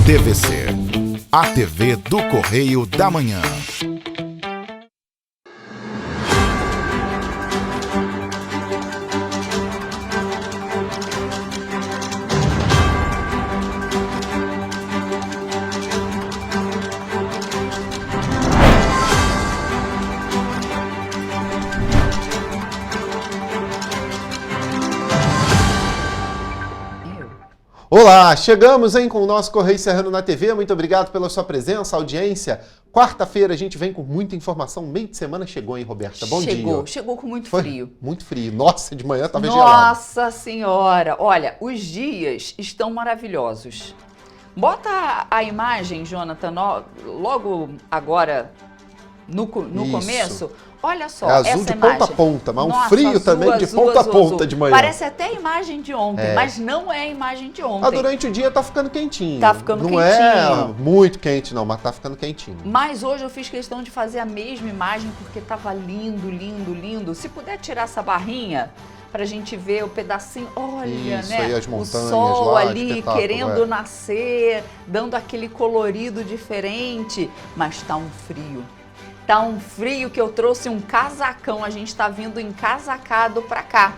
TVC, a TV do Correio da Manhã. Olá, chegamos com o nosso Correio Serrano na TV. Muito obrigado pela sua presença, audiência. Quarta-feira a gente vem com muita informação. Meio de semana chegou, hein, Roberta? Bom dia. Chegou com muito frio. Muito frio. Nossa, de manhã estava gelado. Nossa Senhora! Olha, os dias estão maravilhosos. Bota a imagem, Jonathan, logo agora no começo. Olha só, é azul essa de imagem. Ponta a ponta, mas Nossa, um frio azul, também de azul, ponta azul, a ponta azul. de manhã. Parece até a imagem de ontem, mas não é a imagem de ontem. Durante o dia tá ficando quentinho. Tá ficando não quentinho. Não é muito quente não, mas tá ficando quentinho. Mas hoje eu fiz questão de fazer a mesma imagem porque tava lindo, lindo, lindo. Se puder tirar essa barrinha pra gente ver o pedacinho, olha, isso, né? Aí as montanhas o sol lá, ali querendo nascer, dando aquele colorido diferente, mas tá um frio. Tá um frio que eu trouxe um casacão, a gente tá vindo encasacado pra cá.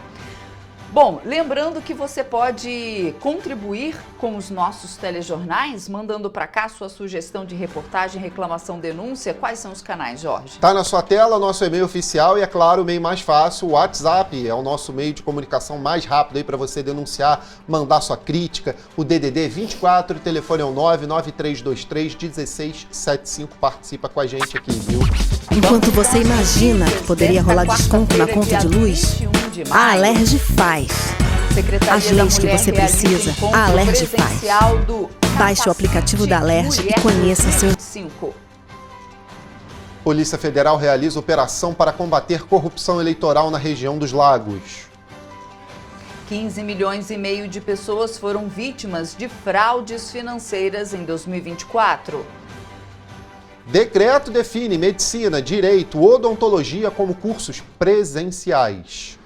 Bom, lembrando que você pode contribuir com os nossos telejornais, mandando para cá sua sugestão de reportagem, reclamação, denúncia. Quais são os canais, Jorge? Tá na sua tela o nosso e-mail oficial e, é claro, o meio mais fácil, o WhatsApp. É o nosso meio de comunicação mais rápido aí para você denunciar, mandar sua crítica. O DDD 24, o telefone é o 993231675. Participa com a gente aqui, viu? Enquanto você imagina que poderia rolar desconto na conta de luz, a Alerj faz. As leis que você precisa, a Alerj faz. Baixe o aplicativo da Alerj e conheça seu... Polícia Federal realiza operação para combater corrupção eleitoral na região dos Lagos. 15 milhões e meio de pessoas foram vítimas de fraudes financeiras em 2024. Decreto define medicina, direito, odontologia como cursos presenciais.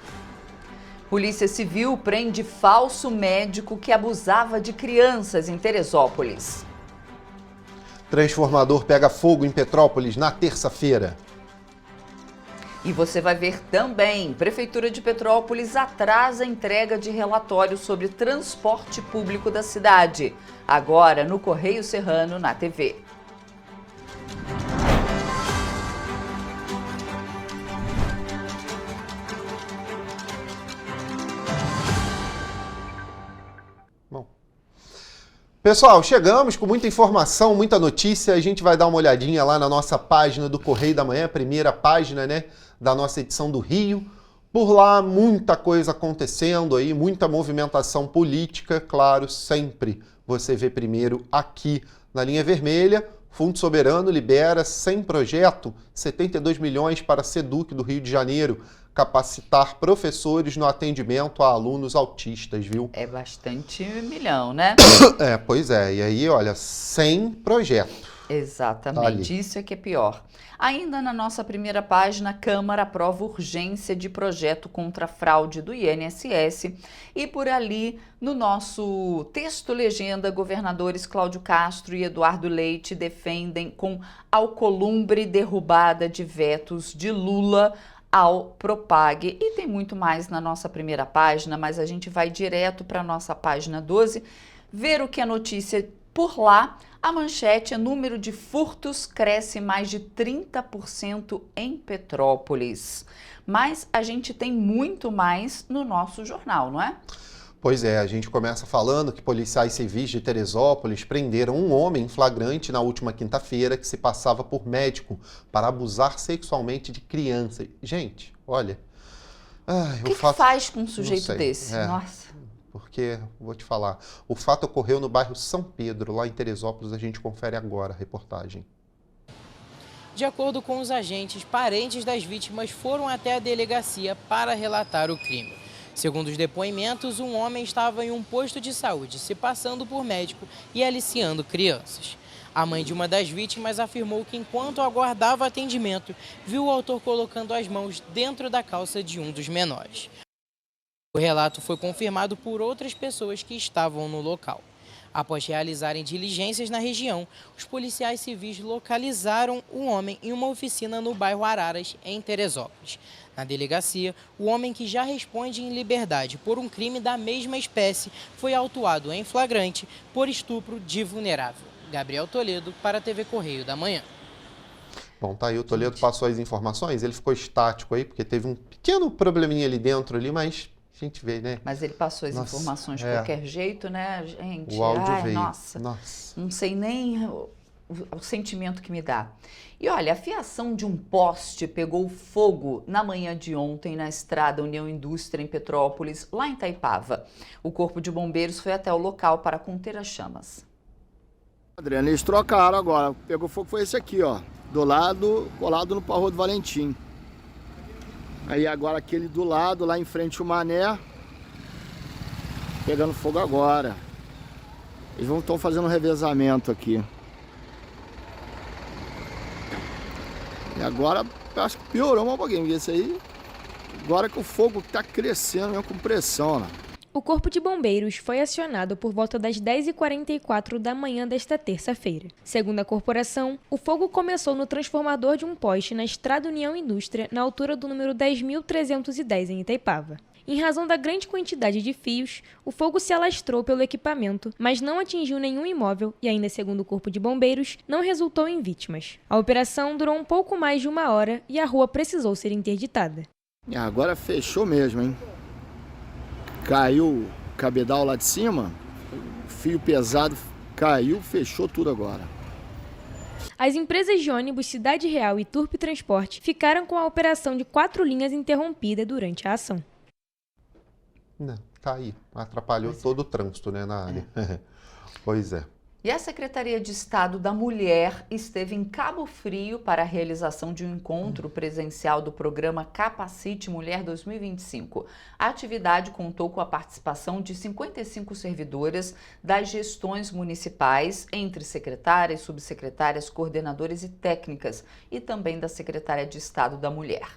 Polícia Civil prende falso médico que abusava de crianças em Teresópolis. Transformador pega fogo em Petrópolis na terça-feira. E você vai ver também, Prefeitura de Petrópolis atrasa a entrega de relatório sobre transporte público da cidade. Agora no Correio Serrano na TV. Pessoal, chegamos com muita informação, muita notícia. A gente vai dar uma olhadinha lá na nossa página do Correio da Manhã, primeira página, né, da nossa edição do Rio. Por lá, muita coisa acontecendo aí, muita movimentação política, claro, sempre você vê primeiro aqui na linha vermelha. Fundo Soberano libera, sem projeto, 72 milhões para a SEDUC do Rio de Janeiro, capacitar professores no atendimento a alunos autistas, viu? É bastante milhão, né? Pois é. E aí, olha, sem projeto. Exatamente, Tá, isso é que é pior. Ainda na nossa primeira página, Câmara aprova urgência de projeto contra a fraude do INSS. E por ali, no nosso texto legenda, governadores Cláudio Castro e Eduardo Leite defendem com alcolumbre derrubada de vetos de Lula ao Propag. E tem muito mais na nossa primeira página, mas a gente vai direto para a nossa página 12, ver o que é notícia por lá. A manchete é: número de furtos cresce mais de 30% em Petrópolis. Mas a gente tem muito mais no nosso jornal, não é? Pois é, a gente começa falando que policiais civis de Teresópolis prenderam um homem em flagrante na última quinta-feira que se passava por médico para abusar sexualmente de crianças. Gente, olha... O que faz com um sujeito desse? Nossa. Porque, vou te falar, o fato ocorreu no bairro São Pedro, lá em Teresópolis. A gente confere agora a reportagem. De acordo com os agentes, parentes das vítimas foram até a delegacia para relatar o crime. Segundo os depoimentos, um homem estava em um posto de saúde, se passando por médico e aliciando crianças. A mãe de uma das vítimas afirmou que, enquanto aguardava atendimento, viu o autor colocando as mãos dentro da calça de um dos menores. O relato foi confirmado por outras pessoas que estavam no local. Após realizarem diligências na região, os policiais civis localizaram o homem em uma oficina no bairro Araras, em Teresópolis. Na delegacia, o homem, que já responde em liberdade por um crime da mesma espécie, foi autuado em flagrante por estupro de vulnerável. Gabriel Toledo, para a TV Correio da Manhã. Bom, tá aí, o Toledo passou as informações, ele ficou estático aí, porque teve um pequeno probleminha ali dentro, mas a gente vê, né? Mas ele passou as informações de qualquer jeito, né, gente? O áudio veio. Nossa, não sei nem o sentimento que me dá. E olha, a fiação de um poste pegou fogo na manhã de ontem na estrada União Indústria, em Petrópolis, lá em Itaipava. O Corpo de Bombeiros foi até o local para conter as chamas. Adriano, eles trocaram agora. Pegou fogo, foi esse aqui, ó. Do lado, colado no Parrô do Valentim. Aí agora aquele do lado, lá em frente o Mané, pegando fogo agora. Eles estão fazendo um revezamento aqui. E agora, acho que piorou um pouquinho, porque esse aí, agora que o fogo está crescendo mesmo com pressão, né? O Corpo de Bombeiros foi acionado por volta das 10h44 da manhã desta terça-feira. Segundo a corporação, o fogo começou no transformador de um poste na estrada União Indústria, na altura do número 10.310, em Itaipava. Em razão da grande quantidade de fios, o fogo se alastrou pelo equipamento, mas não atingiu nenhum imóvel e, ainda segundo o Corpo de Bombeiros, não resultou em vítimas. A operação durou um pouco mais de 1 hora e a rua precisou ser interditada. E agora fechou mesmo, hein? Caiu o cabedal lá de cima, o fio pesado caiu, fechou tudo agora. As empresas de ônibus Cidade Real e Turp Transporte ficaram com a operação de 4 linhas interrompida durante a ação. Não, tá aí, atrapalhou todo o trânsito, né, na área. Pois é. E a Secretaria de Estado da Mulher esteve em Cabo Frio para a realização de um encontro presencial do programa Capacite Mulher 2025. A atividade contou com a participação de 55 servidoras das gestões municipais, entre secretárias, subsecretárias, coordenadoras e técnicas, e também da Secretaria de Estado da Mulher.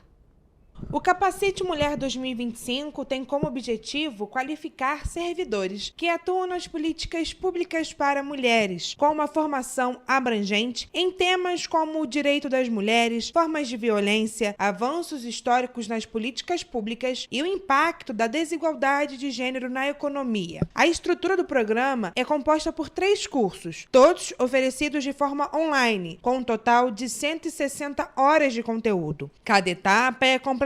O Capacite Mulher 2025 tem como objetivo qualificar servidores que atuam nas políticas públicas para mulheres, com uma formação abrangente em temas como o direito das mulheres, formas de violência, avanços históricos nas políticas públicas e o impacto da desigualdade de gênero na economia. A estrutura do programa é composta por 3 cursos, todos oferecidos de forma online, com um total de 160 horas de conteúdo. Cada etapa é complementada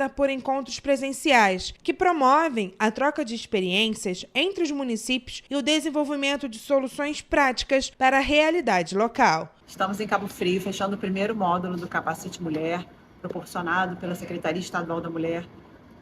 por encontros presenciais, que promovem a troca de experiências entre os municípios e o desenvolvimento de soluções práticas para a realidade local. Estamos em Cabo Frio, fechando o primeiro módulo do Capacite Mulher, proporcionado pela Secretaria Estadual da Mulher,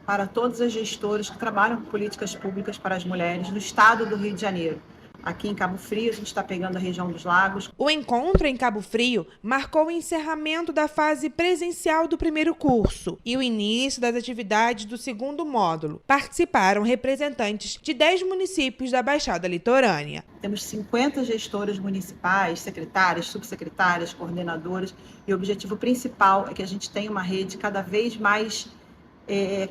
para todas as gestoras que trabalham com políticas públicas para as mulheres no estado do Rio de Janeiro. Aqui em Cabo Frio, a gente está pegando a região dos lagos. O encontro em Cabo Frio marcou o encerramento da fase presencial do primeiro curso e o início das atividades do segundo módulo. Participaram representantes de 10 municípios da Baixada Litorânea. Temos 50 gestoras municipais, secretárias, subsecretárias, coordenadoras, e o objetivo principal é que a gente tenha uma rede cada vez mais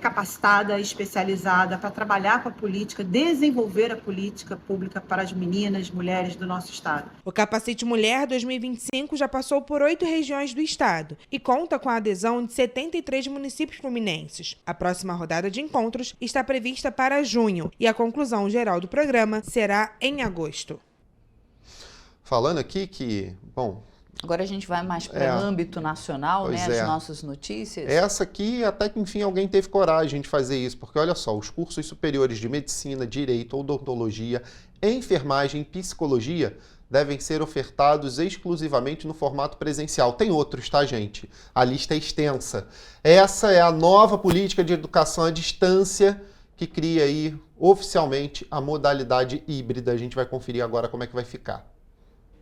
capacitada, especializada para trabalhar com a política, desenvolver a política pública para as meninas, mulheres do nosso estado. O Capacite Mulher 2025 já passou por 8 regiões do estado e conta com a adesão de 73 municípios fluminenses. A próxima rodada de encontros está prevista para junho e a conclusão geral do programa será em agosto. Falando aqui que, bom... Agora a gente vai mais para o âmbito nacional, né, as nossas notícias. Essa aqui, até que enfim alguém teve coragem de fazer isso, porque olha só, os cursos superiores de medicina, direito, odontologia, enfermagem e psicologia devem ser ofertados exclusivamente no formato presencial. Tem outros, tá, gente? A lista é extensa. Essa é a nova política de educação à distância que cria aí oficialmente a modalidade híbrida. A gente vai conferir agora como é que vai ficar.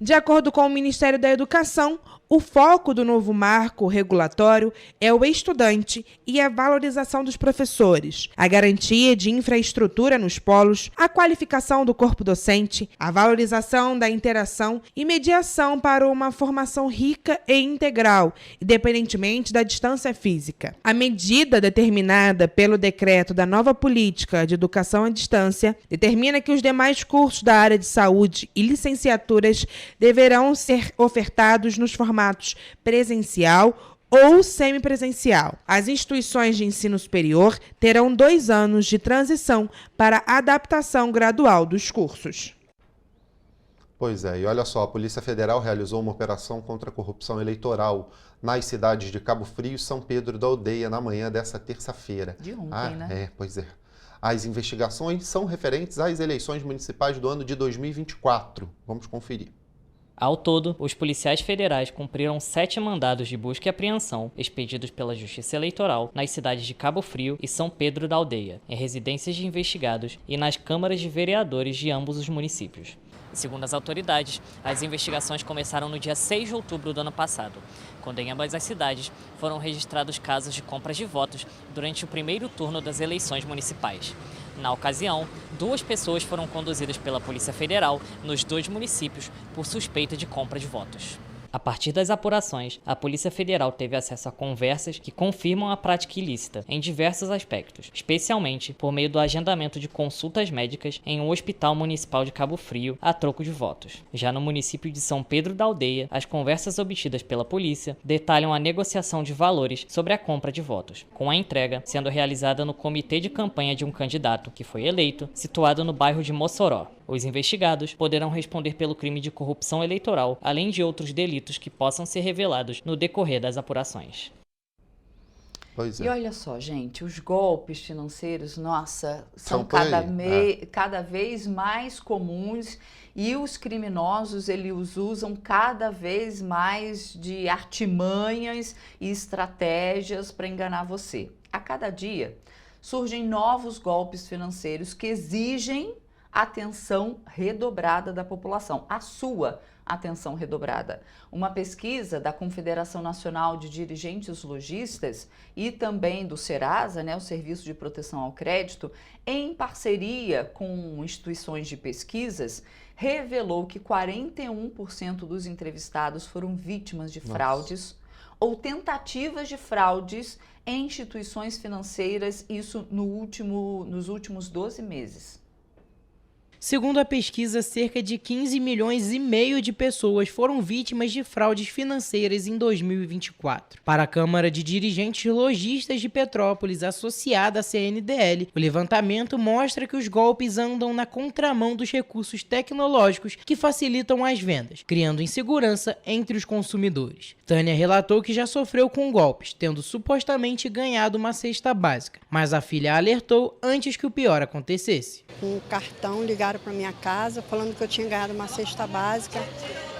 De acordo com o Ministério da Educação, o foco do novo marco regulatório é o estudante e a valorização dos professores, a garantia de infraestrutura nos polos, a qualificação do corpo docente, a valorização da interação e mediação para uma formação rica e integral, independentemente da distância física. A medida determinada pelo decreto da nova política de educação à distância determina que os demais cursos da área de saúde e licenciaturas deverão ser ofertados nos formatos presencial ou semipresencial. As instituições de ensino superior terão 2 anos de transição para adaptação gradual dos cursos. Pois é, e olha só, a Polícia Federal realizou uma operação contra a corrupção eleitoral nas cidades de Cabo Frio e São Pedro da Aldeia na manhã dessa terça-feira. De ontem, né? Pois é. As investigações são referentes às eleições municipais do ano de 2024. Vamos conferir. Ao todo, os policiais federais cumpriram 7 mandados de busca e apreensão expedidos pela Justiça Eleitoral nas cidades de Cabo Frio e São Pedro da Aldeia, em residências de investigados e nas câmaras de vereadores de ambos os municípios. Segundo as autoridades, as investigações começaram no dia 6 de outubro do ano passado, quando em ambas as cidades foram registrados casos de compras de votos durante o primeiro turno das eleições municipais. Na ocasião, 2 pessoas foram conduzidas pela Polícia Federal nos 2 municípios por suspeita de compra de votos. A partir das apurações, a Polícia Federal teve acesso a conversas que confirmam a prática ilícita em diversos aspectos, especialmente por meio do agendamento de consultas médicas em um hospital municipal de Cabo Frio a troco de votos. Já no município de São Pedro da Aldeia, as conversas obtidas pela polícia detalham a negociação de valores sobre a compra de votos, com a entrega sendo realizada no comitê de campanha de um candidato que foi eleito, situado no bairro de Mossoró. Os investigados poderão responder pelo crime de corrupção eleitoral, além de outros delitos que possam ser revelados no decorrer das apurações. Pois é. E olha só, gente, os golpes financeiros, nossa, são cada vez mais comuns e os criminosos, eles usam cada vez mais de artimanhas e estratégias para enganar você. A cada dia surgem novos golpes financeiros que exigem atenção redobrada da população, a sua atenção redobrada. Uma pesquisa da Confederação Nacional de Dirigentes Lojistas e também do Serasa, o Serviço de Proteção ao Crédito, em parceria com instituições de pesquisas, revelou que 41% dos entrevistados foram vítimas de fraudes ou tentativas de fraudes em instituições financeiras, isso nos últimos 12 meses. Segundo a pesquisa, cerca de 15 milhões e meio de pessoas foram vítimas de fraudes financeiras em 2024. Para a Câmara de Dirigentes Lojistas de Petrópolis, associada à CNDL, o levantamento mostra que os golpes andam na contramão dos recursos tecnológicos que facilitam as vendas, criando insegurança entre os consumidores. Tânia relatou que já sofreu com golpes, tendo supostamente ganhado uma cesta básica, mas a filha alertou antes que o pior acontecesse. Um cartão ligaram para minha casa falando que eu tinha ganhado uma cesta básica.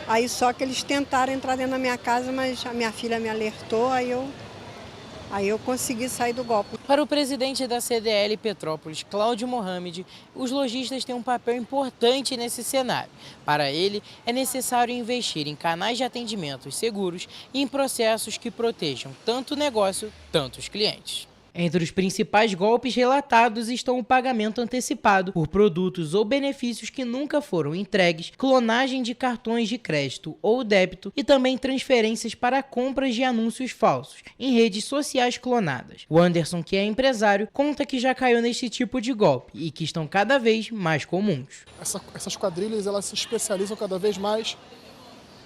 Aí só que eles tentaram entrar dentro da minha casa, mas a minha filha me alertou, aí eu consegui sair do golpe. Para o presidente da CDL Petrópolis, Cláudio Mohamed, os lojistas têm um papel importante nesse cenário. Para ele, é necessário investir em canais de atendimento seguros e em processos que protejam tanto o negócio, tanto os clientes. Entre os principais golpes relatados estão o pagamento antecipado por produtos ou benefícios que nunca foram entregues, clonagem de cartões de crédito ou débito e também transferências para compras de anúncios falsos em redes sociais clonadas. O Anderson, que é empresário, conta que já caiu nesse tipo de golpe e que estão cada vez mais comuns. Essas quadrilhas, elas se especializam cada vez mais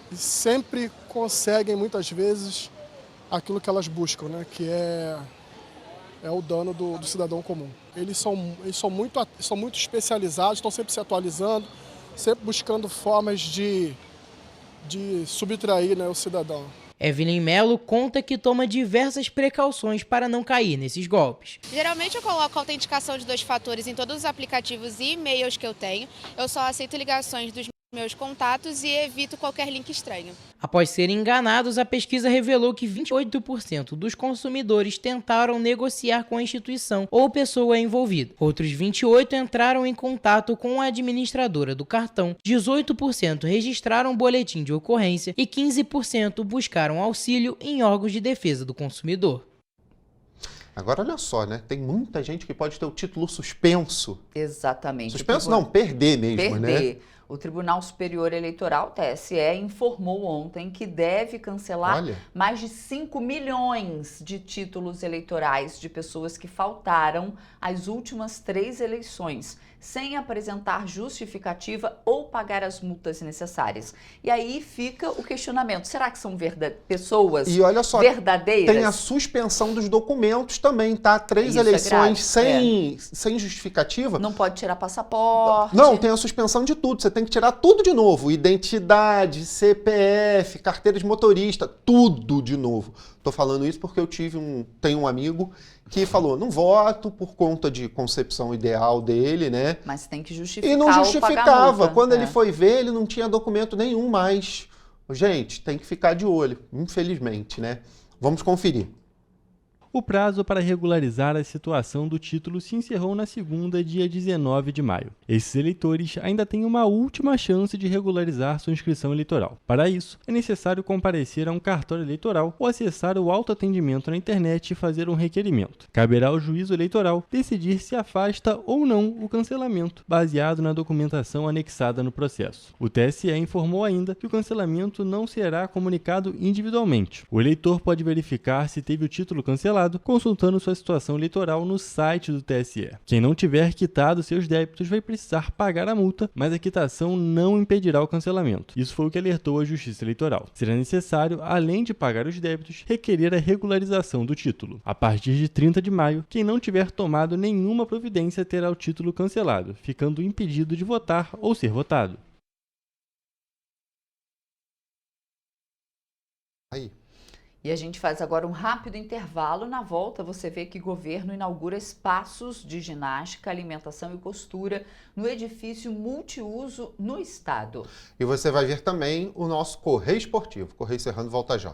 e sempre conseguem muitas vezes aquilo que elas buscam, que é o dano do cidadão comum. Eles são muito especializados, estão sempre se atualizando, sempre buscando formas de subtrair o cidadão. Evelyn Mello conta que toma diversas precauções para não cair nesses golpes. Geralmente eu coloco a autenticação de 2 fatores em todos os aplicativos e e-mails que eu tenho. Eu só aceito ligações dos meus contatos e evito qualquer link estranho. Após serem enganados, a pesquisa revelou que 28% dos consumidores tentaram negociar com a instituição ou pessoa envolvida. Outros 28% entraram em contato com a administradora do cartão, 18% registraram boletim de ocorrência e 15% buscaram auxílio em órgãos de defesa do consumidor. Agora, olha só, né? Tem muita gente que pode ter o título suspenso. Exatamente. Suspenso não, perder mesmo, perder. né? O Tribunal Superior Eleitoral, TSE, informou ontem que deve cancelar mais de 5 milhões de títulos eleitorais de pessoas que faltaram às últimas 3 eleições, sem apresentar justificativa ou pagar as multas necessárias. E aí fica o questionamento, será que são pessoas e olha só, verdadeiras? Tem a suspensão dos documentos também, tá? 3 eleições sem justificativa. Não pode tirar passaporte. Não, tem a suspensão de tudo, você tem que tirar tudo de novo. Identidade, CPF, carteira de motorista, tudo de novo. Tô falando isso porque eu tenho um amigo que falou, não voto por conta de concepção ideal dele, né? Mas tem que justificar. E não justificava. Quando ele foi ver, ele não tinha documento nenhum mais. Gente, tem que ficar de olho, infelizmente, né? Vamos conferir. O prazo para regularizar a situação do título se encerrou na segunda, dia 19 de maio. Esses eleitores ainda têm uma última chance de regularizar sua inscrição eleitoral. Para isso, é necessário comparecer a um cartório eleitoral ou acessar o autoatendimento na internet e fazer um requerimento. Caberá ao juízo eleitoral decidir se afasta ou não o cancelamento, baseado na documentação anexada no processo. O TSE informou ainda que o cancelamento não será comunicado individualmente. O eleitor pode verificar se teve o título cancelado consultando sua situação eleitoral no site do TSE. Quem não tiver quitado seus débitos vai precisar pagar a multa, mas a quitação não impedirá o cancelamento. Isso foi o que alertou a Justiça Eleitoral. Será necessário, além de pagar os débitos, requerer a regularização do título. A partir de 30 de maio, quem não tiver tomado nenhuma providência terá o título cancelado, ficando impedido de votar ou ser votado. Aí. E a gente faz agora um rápido intervalo. Na volta, você vê que o governo inaugura espaços de ginástica, alimentação e costura no edifício multiuso no estado. E você vai ver também o nosso Correio Esportivo. Correio Serrano volta já.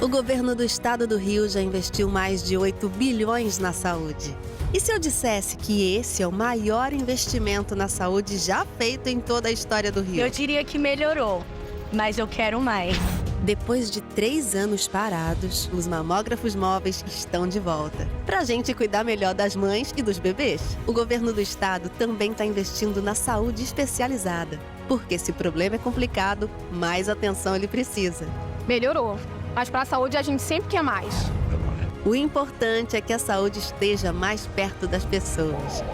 O governo do estado do Rio já investiu mais de 8 bilhões na saúde. E se eu dissesse que esse é o maior investimento na saúde já feito em toda a história do Rio? Eu diria que melhorou, mas eu quero mais. Depois de 3 anos parados, os mamógrafos móveis estão de volta. Pra gente cuidar melhor das mães e dos bebês. O governo do estado também está investindo na saúde especializada. Porque se o problema é complicado, mais atenção ele precisa. Melhorou. Mas para a saúde a gente sempre quer mais. O importante é que a saúde esteja mais perto das pessoas.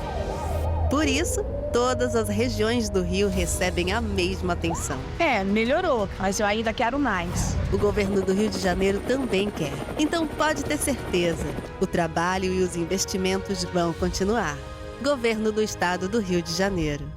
Por isso, todas as regiões do Rio recebem a mesma atenção. Melhorou, mas eu ainda quero mais. O governo do Rio de Janeiro também quer. Então pode ter certeza, o trabalho e os investimentos vão continuar. Governo do Estado do Rio de Janeiro.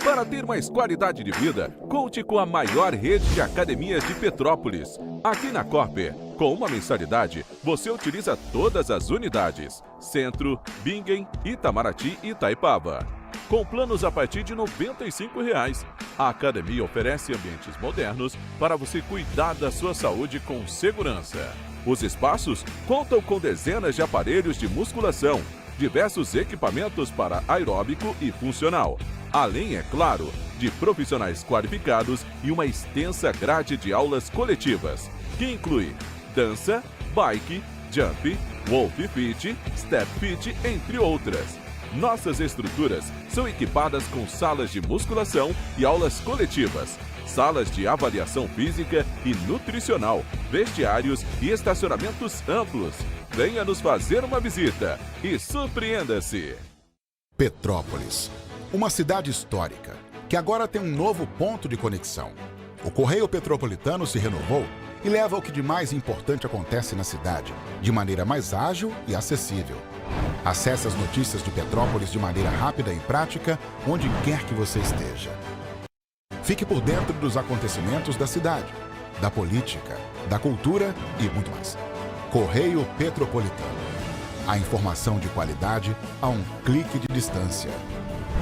Para ter mais qualidade de vida, conte com a maior rede de academias de Petrópolis. Aqui na Corper, com uma mensalidade, você utiliza todas as unidades: Centro, Bingen, Itamaraty e Itaipava. Com planos a partir de R$ 95,00. A academia oferece ambientes modernos para você cuidar da sua saúde com segurança. Os espaços contam com dezenas de aparelhos de musculação, diversos equipamentos para aeróbico e funcional. Além, é claro, de profissionais qualificados e uma extensa grade de aulas coletivas, que inclui dança, bike, jump, wolf fit, step fit, entre outras. Nossas estruturas são equipadas com salas de musculação e aulas coletivas, salas de avaliação física e nutricional, vestiários e estacionamentos amplos. Venha nos fazer uma visita e surpreenda-se! Petrópolis, uma cidade histórica, que agora tem um novo ponto de conexão. O Correio Petropolitano se renovou e leva o que de mais importante acontece na cidade, de maneira mais ágil e acessível. Acesse as notícias de Petrópolis de maneira rápida e prática, onde quer que você esteja. Fique por dentro dos acontecimentos da cidade, da política, da cultura e muito mais. Correio Petropolitano. A informação de qualidade a um clique de distância.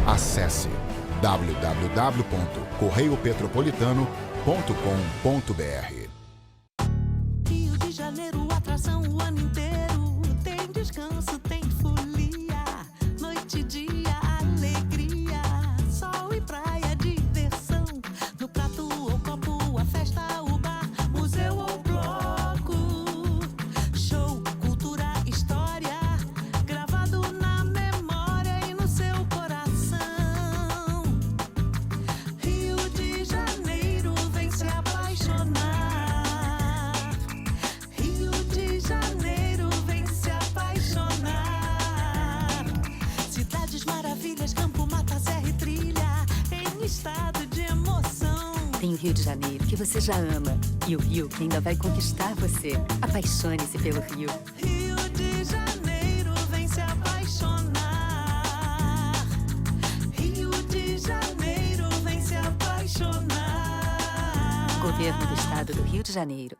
Acesse www.correiopetropolitano.com.br. Rio de Janeiro, atração o ano inteiro. Tem descanso, tem folia. Noite e dia, alegria. Sol e praia, diversão. No prato ou copo, a festa, o bar, museu ou bloco. Show, cultura, história. Gravado na memória e no seu coração. Rio de Janeiro, vem se apaixonar. Rio de Janeiro, vem se apaixonar. Cidades maravilhas, campo, mata, serra e trilha, em estado de emoção. Tem o Rio de Janeiro, que você já ama. E o Rio, que ainda vai conquistar você. Apaixone-se pelo Rio. Rio de Janeiro, vem se apaixonar. Rio de Janeiro, vem se apaixonar. Governo do Estado do Rio de Janeiro.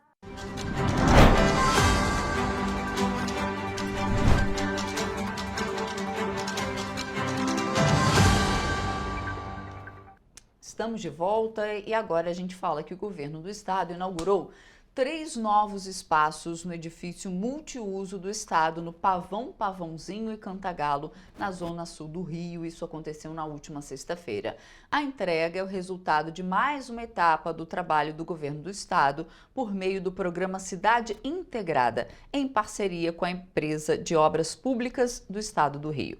Estamos de volta e agora a gente fala que o governo do estado inaugurou 3 novos espaços no edifício multiuso do estado, no Pavãozinho e Cantagalo, na zona sul do Rio. Isso aconteceu na última sexta-feira. A entrega é o resultado de mais uma etapa do trabalho do governo do estado por meio do programa Cidade Integrada, em parceria com a empresa de obras públicas do estado do Rio.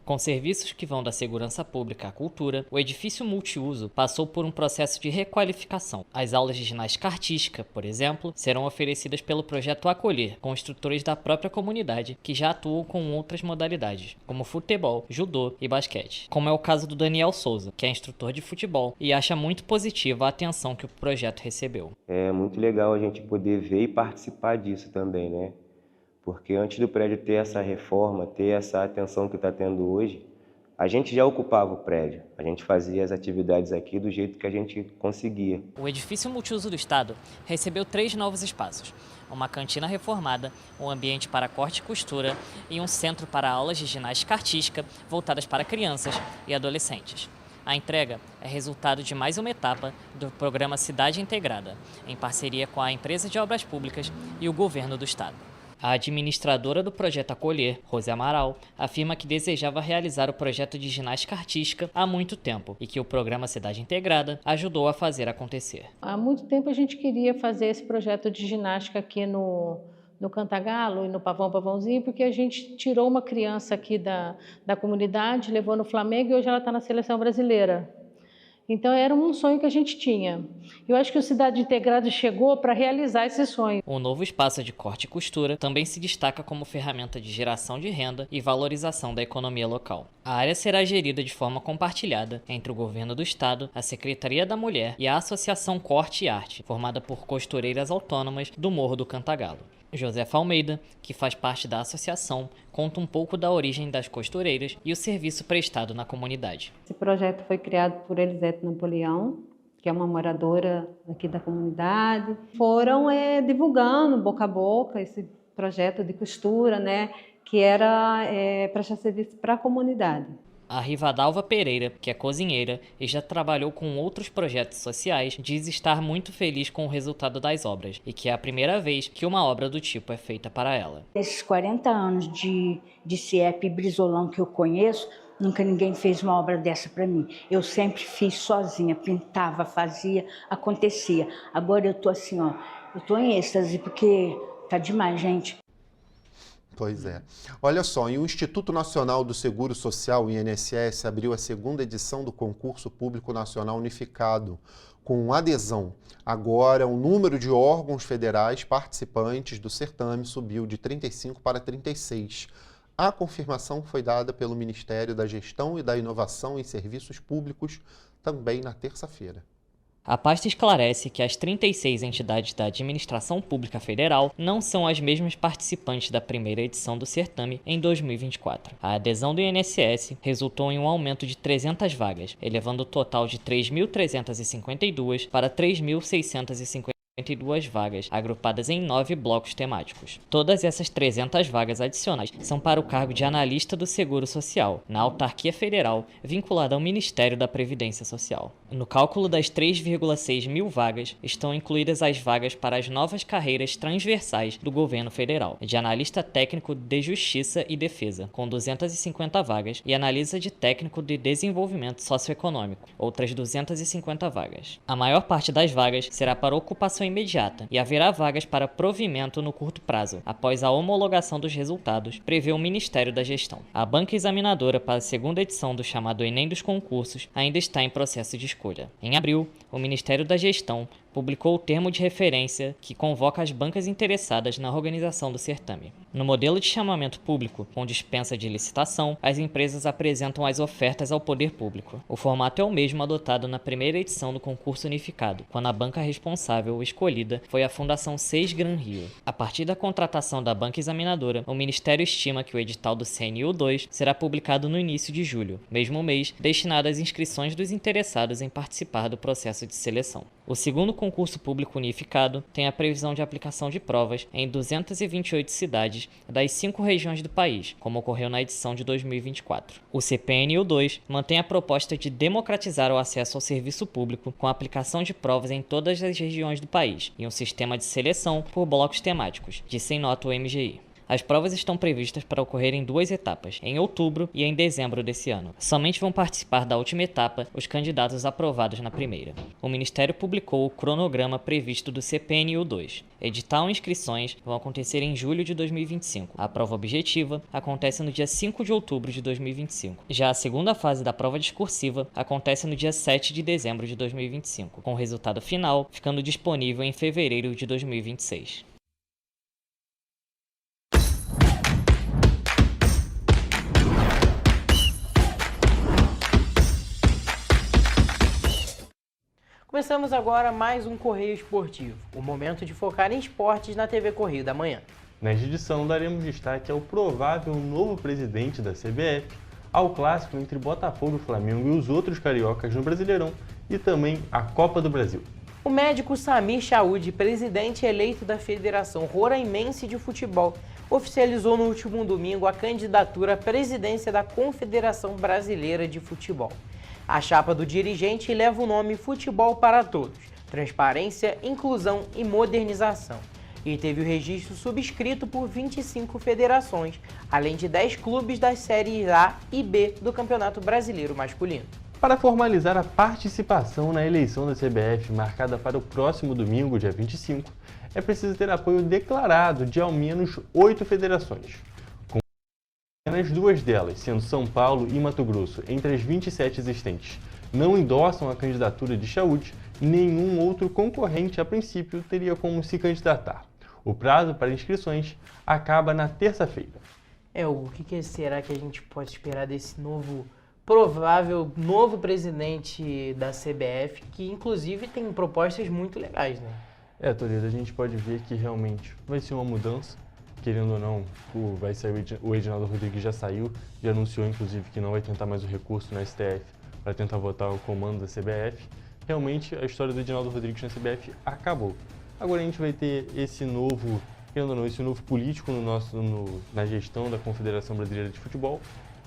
Com serviços que vão da segurança pública à cultura, o edifício multiuso passou por um processo de requalificação. As aulas de ginástica artística, por exemplo, serão oferecidas pelo projeto Acolher, com instrutores da própria comunidade que já atuam com outras modalidades, como futebol, judô e basquete. Como é o caso do Daniel Souza, que é instrutor de futebol e acha muito positiva a atenção que o projeto recebeu. É muito legal a gente poder ver e participar disso também, né? Porque antes do prédio ter essa reforma, ter essa atenção que está tendo hoje, a gente já ocupava o prédio. A gente fazia as atividades aqui do jeito que a gente conseguia. O edifício multiuso do estado recebeu 3 novos espaços. Uma cantina reformada, um ambiente para corte e costura e um centro para aulas de ginástica artística voltadas para crianças e adolescentes. A entrega é resultado de mais uma etapa do programa Cidade Integrada, em parceria com a empresa de obras públicas e o governo do estado. A administradora do projeto Acolher, Rose Amaral, afirma que desejava realizar o projeto de ginástica artística há muito tempo e que o programa Cidade Integrada ajudou a fazer acontecer. Há muito tempo a gente queria fazer esse projeto de ginástica aqui no Cantagalo e no Pavãozinho, porque a gente tirou uma criança aqui da comunidade, levou no Flamengo e hoje ela está na seleção brasileira. Então era um sonho que a gente tinha. Eu acho que o Cidade Integrada chegou para realizar esse sonho. O novo espaço de corte e costura também se destaca como ferramenta de geração de renda e valorização da economia local. A área será gerida de forma compartilhada entre o governo do estado, a Secretaria da Mulher e a Associação Corte e Arte, formada por costureiras autônomas do Morro do Cantagalo. Josefa Almeida, que faz parte da associação, conta um pouco da origem das costureiras e o serviço prestado na comunidade. Esse projeto foi criado por Elisete Napoleão, que é uma moradora aqui da comunidade. Foram divulgando boca a boca esse projeto de costura, né, que era prestar serviço para a comunidade. A Rivadalva Pereira, que é cozinheira e já trabalhou com outros projetos sociais, diz estar muito feliz com o resultado das obras e que é a primeira vez que uma obra do tipo é feita para ela. Esses 40 anos de CIEP e Brizolão que eu conheço, nunca ninguém fez uma obra dessa para mim. Eu sempre fiz sozinha, pintava, fazia, acontecia. Agora eu tô assim, ó, eu tô em êxtase porque tá demais, gente. Pois é. Olha só, e o Instituto Nacional do Seguro Social, o INSS, abriu a 2ª edição do Concurso Público Nacional Unificado, com adesão. Agora, o número de órgãos federais participantes do certame subiu de 35 para 36. A confirmação foi dada pelo Ministério da Gestão e da Inovação em Serviços Públicos também na terça-feira. A pasta esclarece que as 36 entidades da administração pública federal não são as mesmas participantes da primeira edição do certame em 2024. A adesão do INSS resultou em um aumento de 300 vagas, elevando o total de 3.352 para 3.652 vagas, agrupadas em 9 blocos temáticos. Todas essas 300 vagas adicionais são para o cargo de analista do Seguro Social, na autarquia federal, vinculada ao Ministério da Previdência Social. No cálculo das 3,6 mil vagas, estão incluídas as vagas para as novas carreiras transversais do governo federal, de analista técnico de Justiça e Defesa, com 250 vagas, e analista de técnico de desenvolvimento socioeconômico, outras 250 vagas. A maior parte das vagas será para ocupação imediata e haverá vagas para provimento no curto prazo, após a homologação dos resultados, prevê o Ministério da Gestão. A banca examinadora para a segunda edição do chamado Enem dos concursos ainda está em processo de escolha. Em abril, o Ministério da Gestão publicou o termo de referência que convoca as bancas interessadas na organização do certame. No modelo de chamamento público, com dispensa de licitação, as empresas apresentam as ofertas ao poder público. O formato é o mesmo adotado na primeira edição do concurso unificado, quando a banca responsável escolhida foi a Fundação 6 Gran Rio. A partir da contratação da banca examinadora, o Ministério estima que o edital do CNU 2 será publicado no início de julho, mesmo mês destinado às inscrições dos interessados em participar do processo de seleção. O segundo concurso público unificado tem a previsão de aplicação de provas em 228 cidades das 5 regiões do país, como ocorreu na edição de 2024. O CPNU 2 mantém a proposta de democratizar o acesso ao serviço público com a aplicação de provas em todas as regiões do país e um sistema de seleção por blocos temáticos, disse em nota o MGI. As provas estão previstas para ocorrer em 2 etapas, em outubro e em dezembro desse ano. Somente vão participar da última etapa os candidatos aprovados na primeira. O Ministério publicou o cronograma previsto do CPNU 2. Edital e inscrições vão acontecer em julho de 2025. A prova objetiva acontece no dia 5 de outubro de 2025. Já a segunda fase da prova discursiva acontece no dia 7 de dezembro de 2025, com o resultado final ficando disponível em fevereiro de 2026. Começamos agora mais um Correio Esportivo, o momento de focar em esportes na TV Correio da Manhã. Nesta edição, daremos destaque ao provável novo presidente da CBF, ao clássico entre Botafogo e Flamengo e os outros cariocas no Brasileirão e também a Copa do Brasil. O médico Samir Chaud, presidente eleito da Federação Roraimense de Futebol, oficializou no último domingo a candidatura à presidência da Confederação Brasileira de Futebol. A chapa do dirigente leva o nome Futebol para Todos, Transparência, Inclusão e Modernização, e teve o registro subscrito por 25 federações, além de 10 clubes das séries A e B do Campeonato Brasileiro Masculino. Para formalizar a participação na eleição da CBF, marcada para o próximo domingo, dia 25, é preciso ter apoio declarado de ao menos 8 federações. Apenas 2 delas, sendo São Paulo e Mato Grosso, entre as 27 existentes, não endossam a candidatura de Chaud, nenhum outro concorrente, a princípio, teria como se candidatar. O prazo para inscrições acaba na terça-feira. O que será que a gente pode esperar desse provável novo presidente da CBF, que inclusive tem propostas muito legais, né? Toledo, a gente pode ver que realmente vai ser uma mudança. Querendo ou não, vai sair o Edinaldo Rodrigues já saiu, já anunciou inclusive que não vai tentar mais o recurso na STF para tentar votar o comando da CBF. Realmente a história do Edinaldo Rodrigues na CBF acabou. Agora a gente vai ter esse novo, querendo ou não, esse novo político na gestão da Confederação Brasileira de Futebol.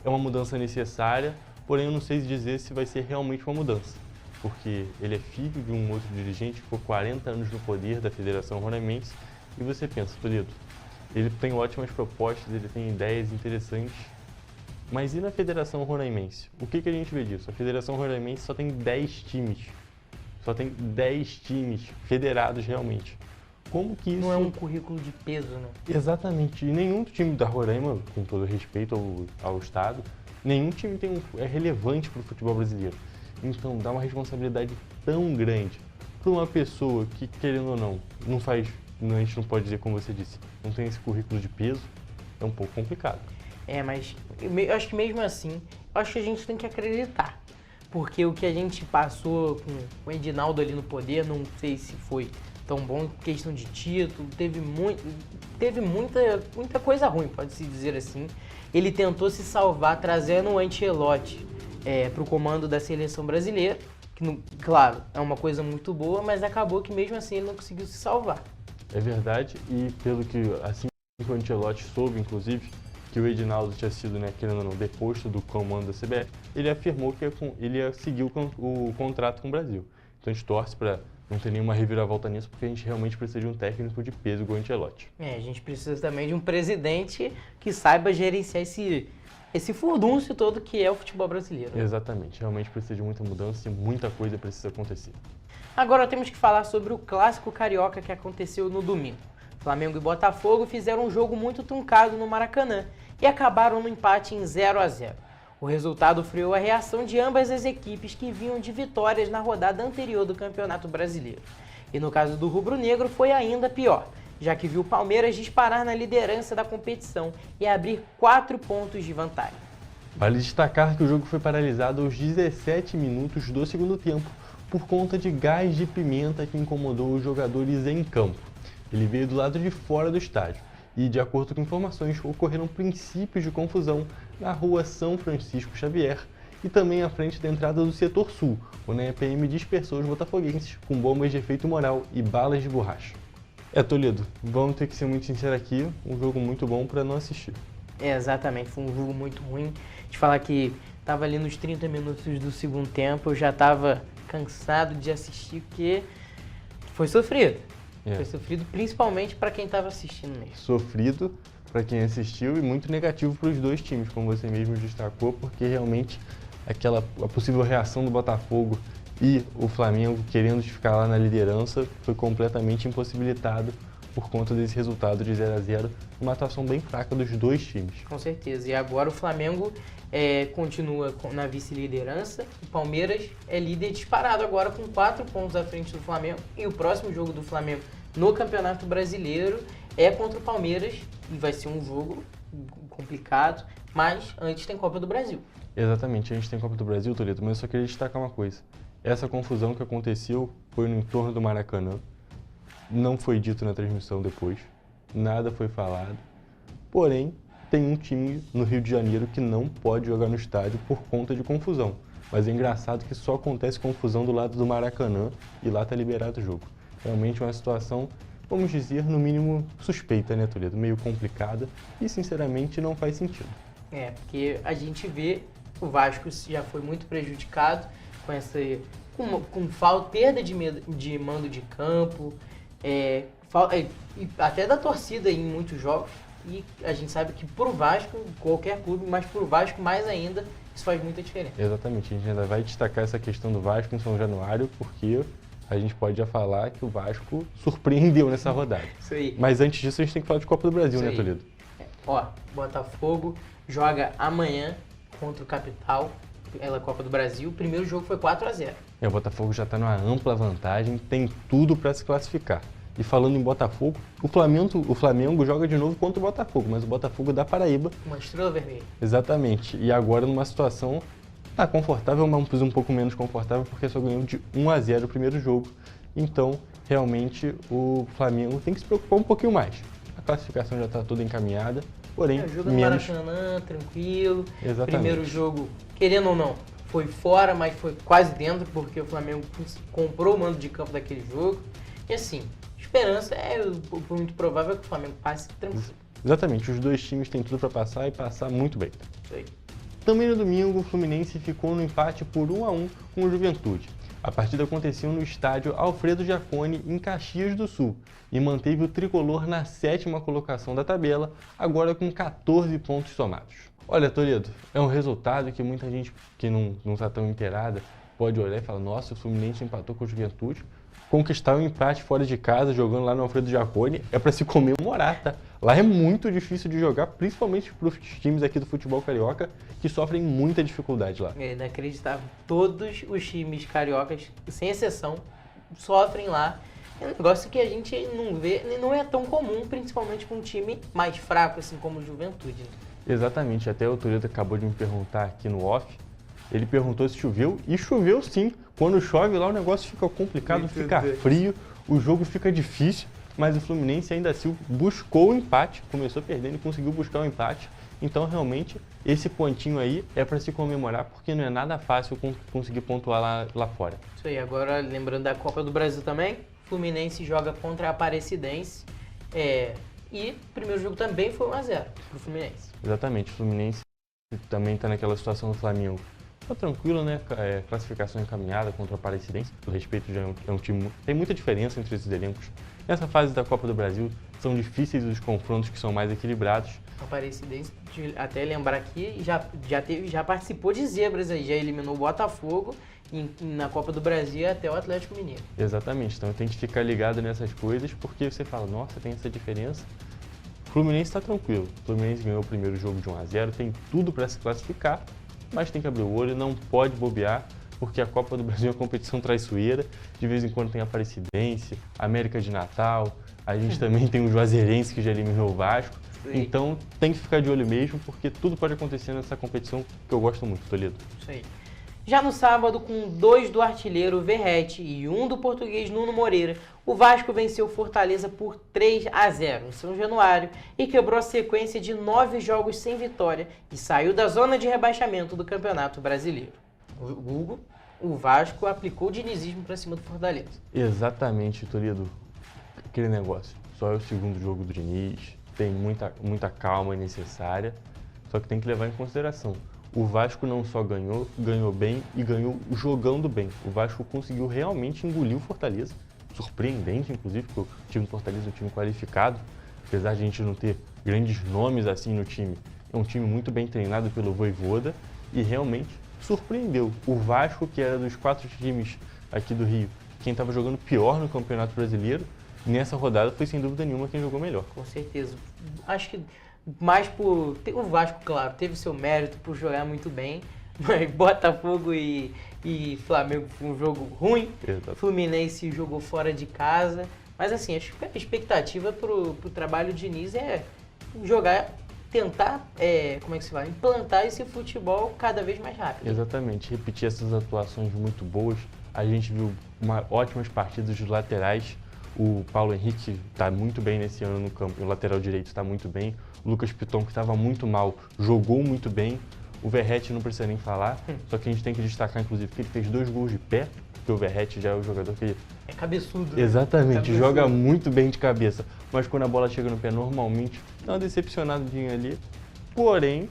É uma mudança necessária, porém eu não sei dizer se vai ser realmente uma mudança, porque ele é filho de um outro dirigente, ficou 40 anos no poder da Federação Roraimense, e você pensa, Toledo, ele tem ótimas propostas, ele tem ideias interessantes, mas e na Federação Roraimense? O que a gente vê disso? A Federação Roraimense só tem 10 times, só tem 10 times federados realmente. Como que isso... Não é um currículo de peso, né? Exatamente, e nenhum time da Roraima, com todo respeito ao Estado, nenhum time é relevante para o futebol brasileiro. Então dá uma responsabilidade tão grande para uma pessoa que, querendo ou não, a gente não pode dizer, como você disse, não tem esse currículo de peso, é um pouco complicado. Mas eu acho que mesmo assim, acho que a gente tem que acreditar. porque o que a gente passou com o Edinaldo ali no poder, não sei se foi tão bom, questão de título, teve muita coisa ruim, pode-se dizer assim. Ele tentou se salvar trazendo o Ancelotti para o comando da seleção brasileira, que, claro, é uma coisa muito boa, mas acabou que mesmo assim ele não conseguiu se salvar. É verdade, e pelo que, assim que o Ancelotti soube, inclusive, que o Edinaldo tinha sido, querendo ou não, deposto do comando da CBF, ele afirmou que ele ia seguir o contrato com o Brasil. Então a gente torce para não ter nenhuma reviravolta nisso, porque a gente realmente precisa de um técnico de peso igual o Ancelotti. A gente precisa também de um presidente que saiba gerenciar esse furdúncio todo que é o futebol brasileiro. Exatamente, realmente precisa de muita mudança e muita coisa precisa acontecer. Agora temos que falar sobre o clássico carioca que aconteceu no domingo. Flamengo e Botafogo fizeram um jogo muito truncado no Maracanã e acabaram no empate em 0-0. O resultado freou a reação de ambas as equipes que vinham de vitórias na rodada anterior do Campeonato Brasileiro. E no caso do rubro-negro foi ainda pior, já que viu o Palmeiras disparar na liderança da competição e abrir 4 pontos de vantagem. Vale destacar que o jogo foi paralisado aos 17 minutos do segundo tempo por conta de gás de pimenta que incomodou os jogadores em campo. Ele veio do lado de fora do estádio e, de acordo com informações, ocorreram princípios de confusão na rua São Francisco Xavier e também à frente da entrada do setor sul, onde a PM dispersou os botafoguenses com bombas de efeito moral e balas de borracha. Toledo, vamos ter que ser muito sincero aqui, um jogo muito bom para não assistir. Exatamente, foi um jogo muito ruim. De falar que estava ali nos 30 minutos do segundo tempo, eu já estava cansado de assistir, porque foi sofrido. Foi sofrido principalmente para quem estava assistindo mesmo. Sofrido para quem assistiu e muito negativo para os dois times, como você mesmo destacou, porque realmente a possível reação do Botafogo e o Flamengo querendo ficar lá na liderança foi completamente impossibilitado por conta desse resultado de 0-0, uma atuação bem fraca dos dois times. Com certeza, e agora o Flamengo continua na vice-liderança, o Palmeiras é líder disparado agora com 4 pontos à frente do Flamengo, e o próximo jogo do Flamengo no Campeonato Brasileiro é contra o Palmeiras, e vai ser um jogo complicado, mas antes tem Copa do Brasil. Exatamente, a gente tem Copa do Brasil, Toledo, mas eu só queria destacar uma coisa. Essa confusão que aconteceu foi no entorno do Maracanã, não foi dito na transmissão depois, nada foi falado, porém tem um time no Rio de Janeiro que não pode jogar no estádio por conta de confusão. Mas é engraçado que só acontece confusão do lado do Maracanã e lá está liberado o jogo. Realmente uma situação, vamos dizer, no mínimo suspeita, né, Toledo? Meio complicada e, sinceramente, não faz sentido. Porque a gente vê o Vasco já foi muito prejudicado com perda de mando de campo, até da torcida em muitos jogos. E a gente sabe que pro Vasco, qualquer clube, mas pro Vasco mais ainda, isso faz muita diferença. Exatamente, a gente ainda vai destacar essa questão do Vasco em São Januário, porque a gente pode já falar que o Vasco surpreendeu nessa rodada. Isso aí. Mas antes disso a gente tem que falar de Copa do Brasil, né, Toledo? Botafogo joga amanhã contra o Capital, pela Copa do Brasil. O primeiro jogo foi 4-0. O Botafogo já está numa ampla vantagem, tem tudo para se classificar. E falando em Botafogo, o Flamengo joga de novo contra o Botafogo, mas o Botafogo da Paraíba. Uma estrela vermelha. Exatamente. E agora numa situação confortável, mas um pouco menos confortável, porque só ganhou de 1-0 o primeiro jogo. Então, realmente, o Flamengo tem que se preocupar um pouquinho mais. A classificação já está toda encaminhada, porém, o jogo no Maracanã, tranquilo. Exatamente. Primeiro jogo, querendo ou não, foi fora, mas foi quase dentro, porque o Flamengo comprou o mando de campo daquele jogo. E assim, esperança muito provável que o Flamengo passe tranquilo. Exatamente, os dois times têm tudo para passar e passar muito bem. Isso aí. Também no domingo, o Fluminense ficou no empate por 1-1 com o Juventude. A partida aconteceu no estádio Alfredo Jaconi, em Caxias do Sul, e manteve o tricolor na 7ª colocação da tabela, agora com 14 pontos somados. Olha, Toledo, é um resultado que muita gente que não está tão inteirada pode olhar e falar: nossa, o Fluminense empatou com o Juventude. Conquistar um empate fora de casa, jogando lá no Alfredo Jaconi, é para se comemorar, tá? Lá é muito difícil de jogar, principalmente para os times aqui do futebol carioca, que sofrem muita dificuldade lá. É inacreditável. Todos os times cariocas, sem exceção, sofrem lá. É um negócio que a gente não vê, não é tão comum, principalmente com um time mais fraco, assim como o Juventude. Exatamente. Até o Toledo acabou de me perguntar aqui no off Ele perguntou se choveu e choveu sim. Quando chove lá o negócio fica complicado, fica frio, o jogo fica difícil, mas o Fluminense ainda assim buscou o empate, começou perdendo e conseguiu buscar o empate. Então realmente esse pontinho aí é para se comemorar, porque não é nada fácil conseguir pontuar lá fora. Isso aí, agora lembrando da Copa do Brasil também, Fluminense joga contra a Aparecidense e o primeiro jogo também foi 1-0 pro Fluminense. Exatamente, o Fluminense também está naquela situação do Flamengo. Tá tranquilo, né? Classificação encaminhada contra o Aparecidense. O respeito já é um time. Tem muita diferença entre esses elencos. Nessa fase da Copa do Brasil, são difíceis os confrontos que são mais equilibrados. O Aparecidense, até lembrar aqui, já participou de zebras aí, já eliminou o Botafogo na Copa do Brasil até o Atlético Mineiro. Exatamente, então tem que ficar ligado nessas coisas, porque você fala, nossa, tem essa diferença. O Fluminense está tranquilo. O Fluminense ganhou o primeiro jogo de 1-0, tem tudo para se classificar. Mas tem que abrir o olho, não pode bobear, porque a Copa do Brasil é uma competição traiçoeira. De vez em quando tem a Aparecidense, América de Natal, a gente também tem o Juazeirense que já eliminou o Vasco. Então tem que ficar de olho mesmo, porque tudo pode acontecer nessa competição que eu gosto muito, Toledo. Isso aí. Já no sábado, com 2 do artilheiro Verratti e 1 do português Nuno Moreira, o Vasco venceu o Fortaleza por 3-0 em São Januário e quebrou a sequência de 9 jogos sem vitória e saiu da zona de rebaixamento do Campeonato Brasileiro. O Vasco aplicou o dinizismo para cima do Fortaleza. Exatamente, Toledo. Aquele negócio. Só é o segundo jogo do Diniz, tem muita calma necessária, só que tem que levar em consideração. O Vasco não só ganhou bem e ganhou jogando bem. O Vasco conseguiu realmente engolir o Fortaleza. Surpreendente, inclusive, porque o time do Fortaleza é um time qualificado. Apesar de a gente não ter grandes nomes assim no time, é um time muito bem treinado pelo Vojvoda e realmente surpreendeu. O Vasco, que era dos 4 times aqui do Rio, quem estava jogando pior no Campeonato Brasileiro, nessa rodada foi sem dúvida nenhuma quem jogou melhor. Com certeza. Acho que mais por... O Vasco, claro, teve seu mérito por jogar muito bem, mas Botafogo e Flamengo foi um jogo ruim. Exato. Fluminense jogou fora de casa. Mas assim, acho que a expectativa pro trabalho de Diniz é jogar, tentar, implantar esse futebol cada vez mais rápido. Exatamente, repetir essas atuações muito boas. A gente viu ótimas partidas dos laterais. O Paulo Henrique está muito bem nesse ano no campo, o lateral direito está muito bem. O Lucas Piton, que estava muito mal, jogou muito bem. O Verratti não precisa nem falar, só que a gente tem que destacar, inclusive, que ele fez 2 gols de pé, porque o Verratti já é o jogador que... É cabeçudo. Exatamente, joga muito bem de cabeça, mas quando a bola chega no pé, normalmente dá uma decepcionadinha ali. Porém,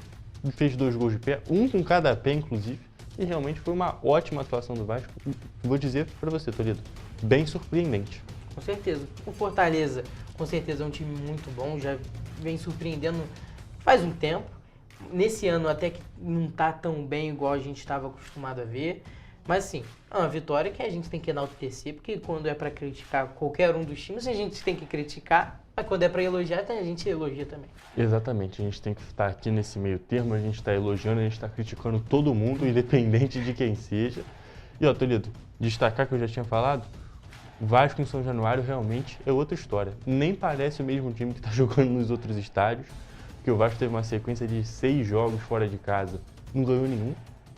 fez 2 gols de pé, 1 com cada pé, inclusive, e realmente foi uma ótima atuação do Vasco. Vou dizer para você, Toledo, bem surpreendente. Com certeza. O Fortaleza, com certeza, é um time muito bom, já vem surpreendendo faz um tempo. Nesse ano até que não está tão bem igual a gente estava acostumado a ver. Mas assim, é uma vitória que a gente tem que enaltecer, porque quando é para criticar qualquer um dos times, a gente tem que criticar, mas quando é para elogiar, a gente elogia também. Exatamente, a gente tem que estar aqui nesse meio termo, a gente está elogiando, a gente está criticando todo mundo, independente de quem seja. E ó, Toledo, destacar que eu já tinha falado, o Vasco em São Januário realmente é outra história. Nem parece o mesmo time que está jogando nos outros estádios, porque o Vasco teve uma sequência de 6 jogos fora de casa, não ganhou nenhum,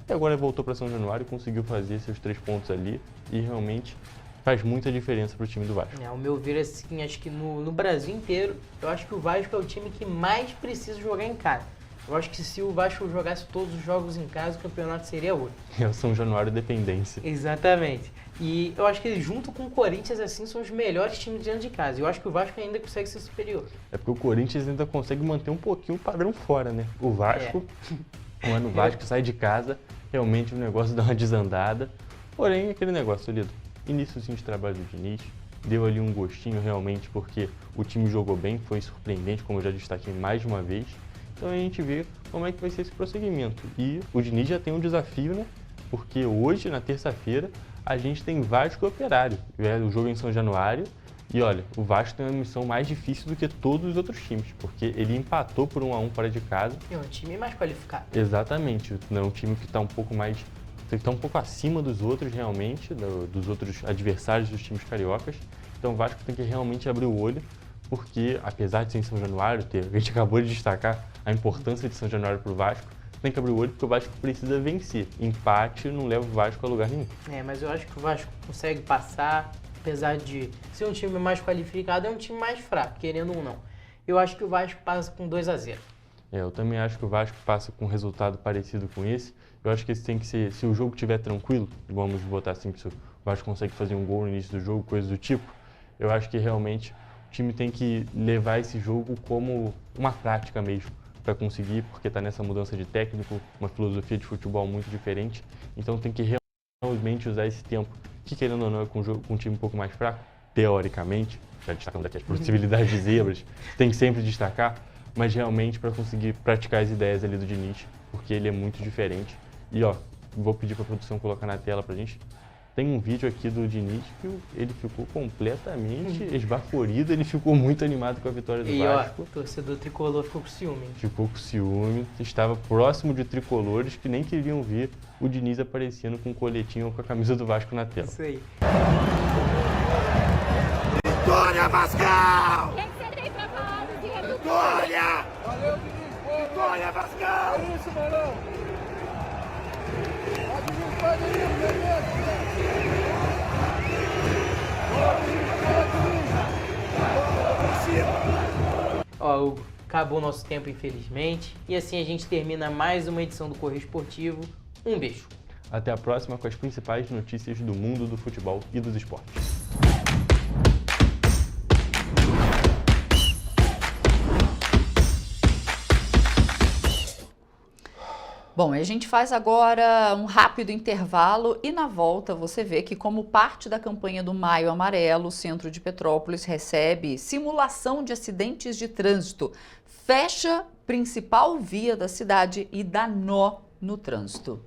e agora voltou para São Januário e conseguiu fazer seus 3 pontos ali, e realmente faz muita diferença para o time do Vasco. Ao meu ver, assim, acho que no Brasil inteiro, eu acho que o Vasco é o time que mais precisa jogar em casa. Eu acho que se o Vasco jogasse todos os jogos em casa, o campeonato seria outro. É o São Januário dependência. Exatamente. E eu acho que junto com o Corinthians, assim, são os melhores times dentro de casa. Eu acho que o Vasco ainda consegue ser superior. É porque o Corinthians ainda consegue manter um pouquinho o padrão fora, né? O Vasco, quando o Vasco sai de casa, realmente o negócio dá uma desandada. Porém, aquele negócio, Toledo, iníciozinho de trabalho do Diniz, deu ali um gostinho realmente, porque o time jogou bem, foi surpreendente, como eu já destaquei mais de uma vez. Então a gente vê como é que vai ser esse prosseguimento. E o Diniz já tem um desafio, né? Porque hoje, na terça-feira, a gente tem Vasco e Operário. O jogo é em São Januário. E olha, o Vasco tem uma missão mais difícil do que todos os outros times, porque ele empatou por 1-1 fora de casa. É um time mais qualificado. Exatamente. É um time que está um pouco mais... que está um pouco acima dos outros, realmente, dos outros adversários dos times cariocas. Então o Vasco tem que realmente abrir o olho, porque apesar de ser em São Januário, a gente acabou de destacar a importância de São Januário para o Vasco, tem que abrir o olho porque o Vasco precisa vencer. Empate não leva o Vasco a lugar nenhum. Mas eu acho que o Vasco consegue passar, apesar de ser um time mais qualificado, é um time mais fraco, querendo ou não. Eu acho que o Vasco passa com 2-0. Eu também acho que o Vasco passa com um resultado parecido com esse. Eu acho que esse tem que ser, se o jogo estiver tranquilo, vamos botar assim, se o Vasco consegue fazer um gol no início do jogo, coisa do tipo, eu acho que realmente o time tem que levar esse jogo como uma prática mesmo, para conseguir, porque está nessa mudança de técnico, uma filosofia de futebol muito diferente, então tem que realmente usar esse tempo, que querendo ou não é com um time um pouco mais fraco, teoricamente, já destacando aqui as possibilidades de zebras, tem que sempre destacar, mas realmente para conseguir praticar as ideias ali do Diniz, porque ele é muito diferente. E vou pedir para a produção colocar na tela pra gente. Tem um vídeo aqui do Diniz que ele ficou completamente esbaforido, ele ficou muito animado com a vitória do Vasco. O torcedor tricolor ficou com ciúme. Ficou com ciúme, estava próximo de tricolores que nem queriam ver o Diniz aparecendo com o coletinho ou com a camisa do Vasco na tela. Isso aí. Vitória, Vascão! Quem que você tem pra falar do dia do Vitória! Valeu, Diniz! Vitória, Vascão! É isso, Marão! Hugo, acabou o nosso tempo, infelizmente. E assim a gente termina mais uma edição do Correio Esportivo. Um beijo. Até a próxima com as principais notícias do mundo do futebol e dos esportes. Bom, a gente faz agora um rápido intervalo e na volta você vê que, como parte da campanha do Maio Amarelo, o centro de Petrópolis recebe simulação de acidentes de trânsito, fecha principal via da cidade e dá nó no trânsito.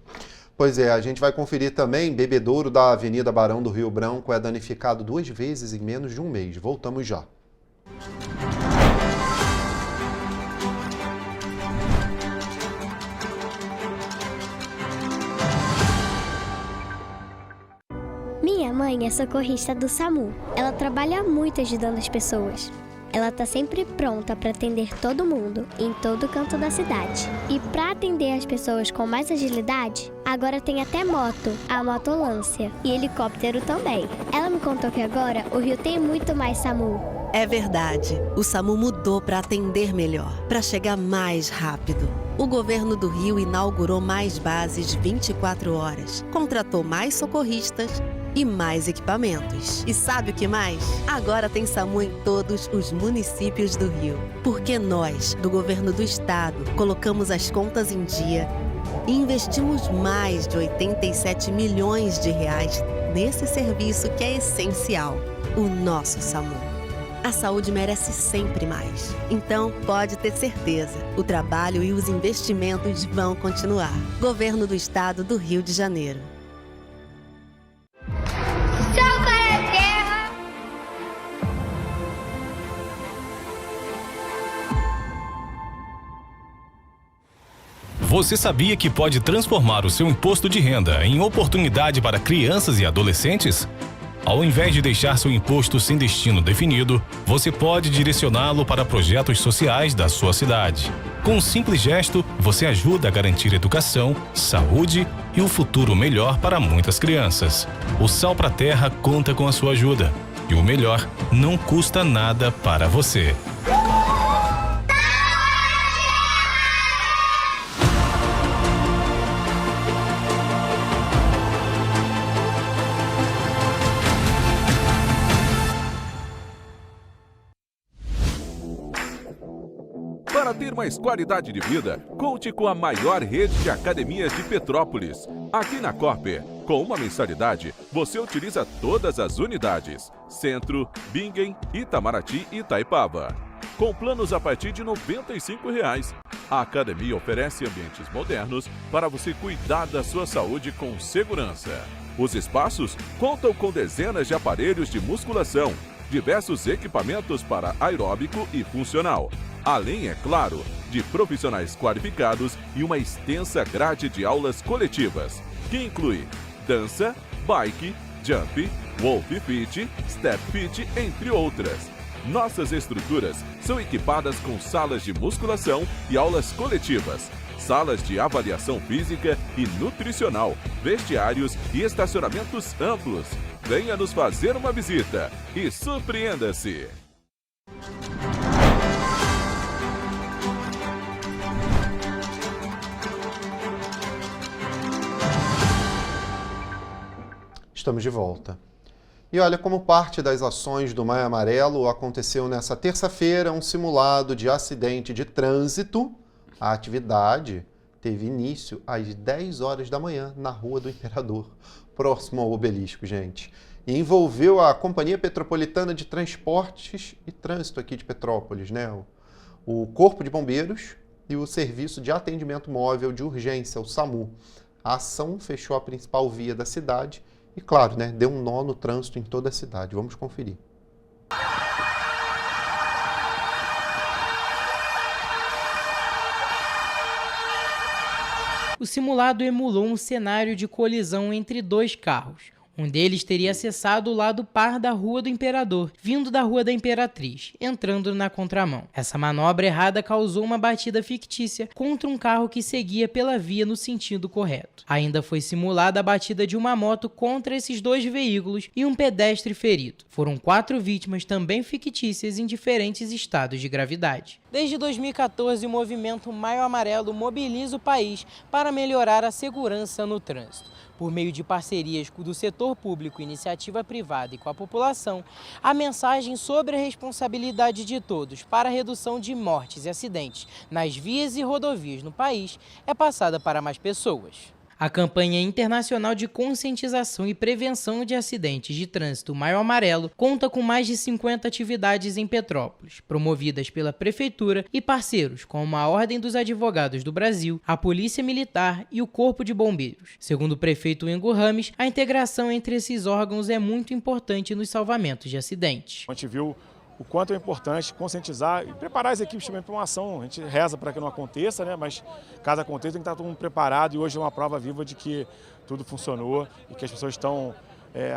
Pois é, a gente vai conferir também, bebedouro da Avenida Barão do Rio Branco é danificado 2 vezes em menos de um mês. Voltamos já. Minha mãe é socorrista do SAMU. Ela trabalha muito ajudando as pessoas. Ela tá sempre pronta para atender todo mundo, em todo canto da cidade. E para atender as pessoas com mais agilidade, agora tem até moto, a motolância, e helicóptero também. Ela me contou que agora o Rio tem muito mais SAMU. É verdade. O SAMU mudou para atender melhor, para chegar mais rápido. O governo do Rio inaugurou mais bases 24 horas, contratou mais socorristas e mais equipamentos. E sabe o que mais? Agora tem SAMU em todos os municípios do Rio. Porque nós, do governo do estado, colocamos as contas em dia e investimos mais de 87 milhões de reais nesse serviço que é essencial, o nosso SAMU. A saúde merece sempre mais. Então, pode ter certeza, o trabalho e os investimentos vão continuar. Governo do Estado do Rio de Janeiro. Você sabia que pode transformar o seu imposto de renda em oportunidade para crianças e adolescentes? Ao invés de deixar seu imposto sem destino definido, você pode direcioná-lo para projetos sociais da sua cidade. Com um simples gesto, você ajuda a garantir educação, saúde e um futuro melhor para muitas crianças. O Sal pra Terra conta com a sua ajuda. E o melhor, não custa nada para você. Para ter mais qualidade de vida, conte com a maior rede de academias de Petrópolis. Aqui na Corper, com uma mensalidade, você utiliza todas as unidades: Centro, Bingen, Itamaraty e Itaipava. Com planos a partir de R$ 95,00. A academia oferece ambientes modernos para você cuidar da sua saúde com segurança. Os espaços contam com dezenas de aparelhos de musculação, diversos equipamentos para aeróbico e funcional. Além, é claro, de profissionais qualificados e uma extensa grade de aulas coletivas, que inclui dança, bike, jump, wolf fit, step fit, entre outras. Nossas estruturas são equipadas com salas de musculação e aulas coletivas, salas de avaliação física e nutricional, vestiários e estacionamentos amplos. Venha nos fazer uma visita e surpreenda-se! Estamos de volta. E olha, como parte das ações do Maio Amarelo, aconteceu nessa terça-feira um simulado de acidente de trânsito. A atividade teve início às 10 horas da manhã na Rua do Imperador, próximo ao Obelisco, gente. E envolveu a Companhia Petropolitana de Transportes e Trânsito aqui de Petrópolis, né? O Corpo de Bombeiros e o Serviço de Atendimento Móvel de Urgência, o SAMU. A ação fechou a principal via da cidade e, claro, né, deu um nó no trânsito em toda a cidade. Vamos conferir. O simulado emulou um cenário de colisão entre dois carros. Um deles teria acessado o lado par da Rua do Imperador, vindo da Rua da Imperatriz, entrando na contramão. Essa manobra errada causou uma batida fictícia contra um carro que seguia pela via no sentido correto. Ainda foi simulada a batida de uma moto contra esses dois veículos e um pedestre ferido. Foram 4 vítimas também fictícias em diferentes estados de gravidade. Desde 2014, o movimento Maio Amarelo mobiliza o país para melhorar a segurança no trânsito. Por meio de parcerias do setor público, iniciativa privada e com a população, a mensagem sobre a responsabilidade de todos para a redução de mortes e acidentes nas vias e rodovias no país é passada para mais pessoas. A campanha internacional de conscientização e prevenção de acidentes de trânsito Maio Amarelo conta com mais de 50 atividades em Petrópolis, promovidas pela Prefeitura e parceiros como a Ordem dos Advogados do Brasil, a Polícia Militar e o Corpo de Bombeiros. Segundo o prefeito Ingo Rames, a integração entre esses órgãos é muito importante nos salvamentos de acidentes. A gente viu o quanto é importante conscientizar e preparar as equipes também para uma ação. A gente reza para que não aconteça, né? Mas caso aconteça tem que estar todo mundo preparado e hoje é uma prova viva de que tudo funcionou e que as pessoas estão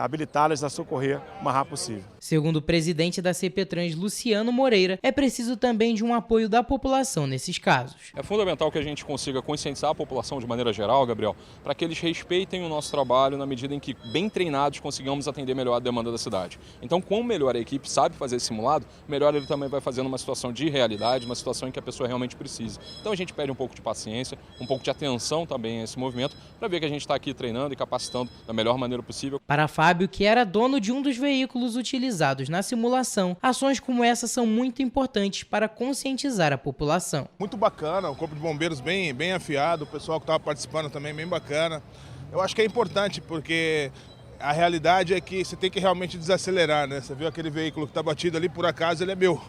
habilitadas a socorrer o mais rápido possível. Segundo o presidente da CPTrans, Luciano Moreira, é preciso também de um apoio da população nesses casos. É fundamental que a gente consiga conscientizar a população de maneira geral, Gabriel, para que eles respeitem o nosso trabalho na medida em que, bem treinados, consigamos atender melhor a demanda da cidade. Então, quanto melhor a equipe sabe fazer esse simulado, melhor ele também vai fazer numa situação de realidade, uma situação em que a pessoa realmente precisa. Então, a gente pede um pouco de paciência, um pouco de atenção também a esse movimento, para ver que a gente está aqui treinando e capacitando da melhor maneira possível. Para Fábio, que era dono de um dos veículos utilizados na simulação, ações como essa são muito importantes para conscientizar a população. Muito bacana, o Corpo de Bombeiros bem afiado, o pessoal que estava participando também bem bacana. Eu acho que é importante porque a realidade é que você tem que realmente desacelerar, né? Você viu aquele veículo que está batido ali, por acaso ele é meu.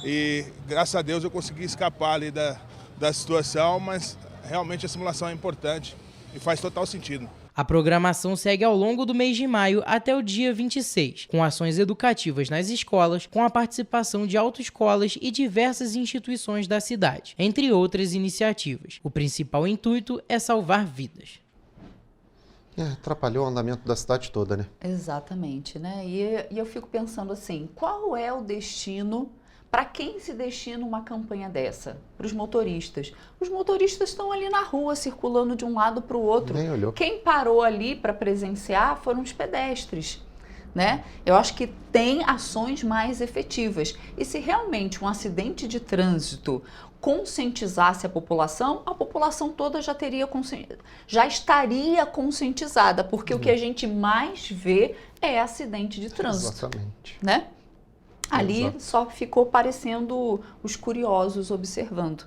E graças a Deus eu consegui escapar ali da situação, mas realmente a simulação é importante e faz total sentido. A programação segue ao longo do mês de maio até o dia 26, com ações educativas nas escolas, com a participação de autoescolas e diversas instituições da cidade, entre outras iniciativas. O principal intuito é salvar vidas. Atrapalhou o andamento da cidade toda, né? Exatamente, né? E eu fico pensando assim, qual é o destino... Para quem se destina uma campanha dessa? Para os motoristas. Os motoristas estão ali na rua, circulando de um lado para o outro. Nem olhou. Quem parou ali para presenciar foram os pedestres, né? Eu acho que tem ações mais efetivas. E se realmente um acidente de trânsito conscientizasse a população toda já estaria conscientizada, porque o que a gente mais vê é acidente de trânsito. Exatamente. Né? Ali só ficou parecendo os curiosos observando.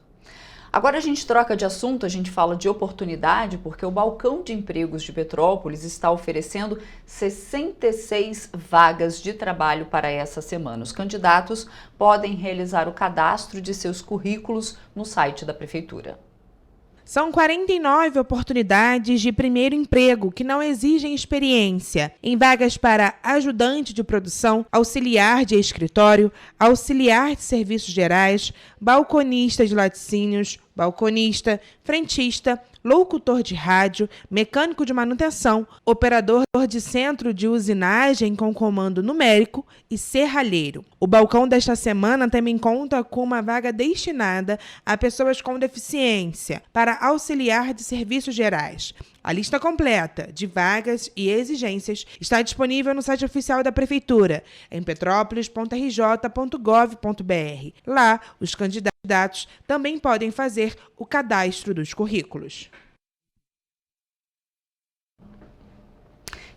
Agora a gente troca de assunto, a gente fala de oportunidade, porque o Balcão de Empregos de Petrópolis está oferecendo 66 vagas de trabalho para essa semana. Os candidatos podem realizar o cadastro de seus currículos no site da Prefeitura. São 49 oportunidades de primeiro emprego que não exigem experiência, em vagas para ajudante de produção, auxiliar de escritório, auxiliar de serviços gerais, balconista de laticínios, balconista, frentista, locutor de rádio, mecânico de manutenção, operador de centro de usinagem com comando numérico e serralheiro. O balcão desta semana também conta com uma vaga destinada a pessoas com deficiência para auxiliar de serviços gerais. A lista completa de vagas e exigências está disponível no site oficial da Prefeitura, em petrópolis.rj.gov.br. Lá, os candidatos também podem fazer o cadastro dos currículos.